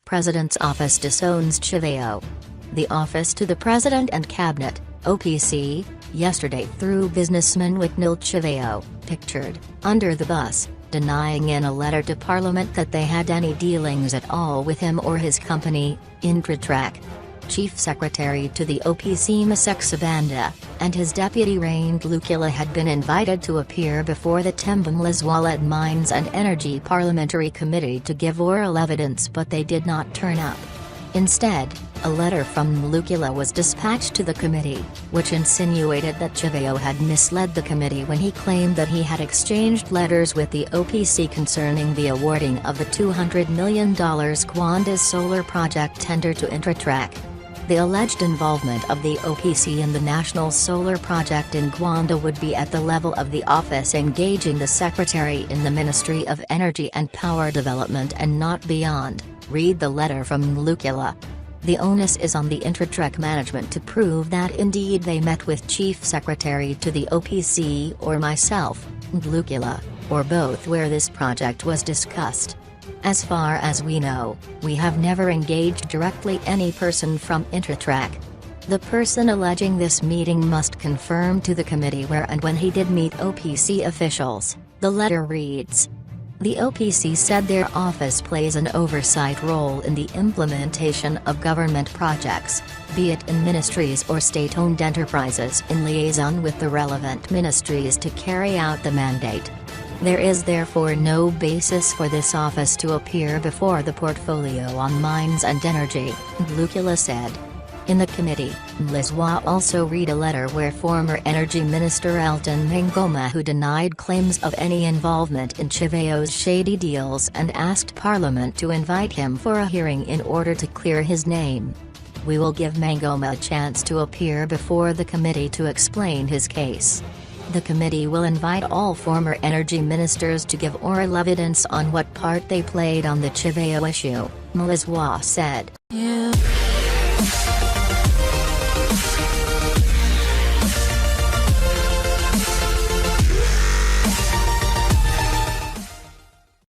President's Office disowns Chivayo. The Office to the President and Cabinet, OPC, yesterday threw businessman Wicknell Chivayo, pictured, under the bus, denying in a letter to Parliament that they had any dealings at all with him or his company, Intratrek. Chief Secretary to the OPC Misheck Sibanda, and his deputy Ray Ndhlukula had been invited to appear before the Temba Mliswa-led Mines and Energy Parliamentary Committee to give oral evidence, but they did not turn up. Instead, a letter from Ndhlukula was dispatched to the committee, which insinuated that Chivayo had misled the committee when he claimed that he had exchanged letters with the OPC concerning the awarding of the $200 million Gwanda's solar project tender to Intratrek. The alleged involvement of the OPC in the national solar project in Gwanda would be at the level of the office engaging the Secretary in the Ministry of Energy and Power Development and not beyond, read the letter from Ndhlukula. The onus is on the Intratrek management to prove that indeed they met with Chief Secretary to the OPC or myself, Ndhlukula, or both where this project was discussed. As far as we know, we have never engaged directly any person from Intratrek. The person alleging this meeting must confirm to the committee where and when he did meet OPC officials, the letter reads. The OPC said their office plays an oversight role in the implementation of government projects, be it in ministries or state-owned enterprises, in liaison with the relevant ministries to carry out the mandate. There is therefore no basis for this office to appear before the Portfolio on Mines and Energy, Ndhlukula said. In the committee, Mliswa also read a letter where former Energy Minister Elton Mangoma, who denied claims of any involvement in Chivayo's shady deals and asked Parliament to invite him for a hearing in order to clear his name. We will give Mangoma a chance to appear before the committee to explain his case. The committee will invite all former energy ministers to give oral evidence on what part they played on the Chivayo issue, Mliswa said.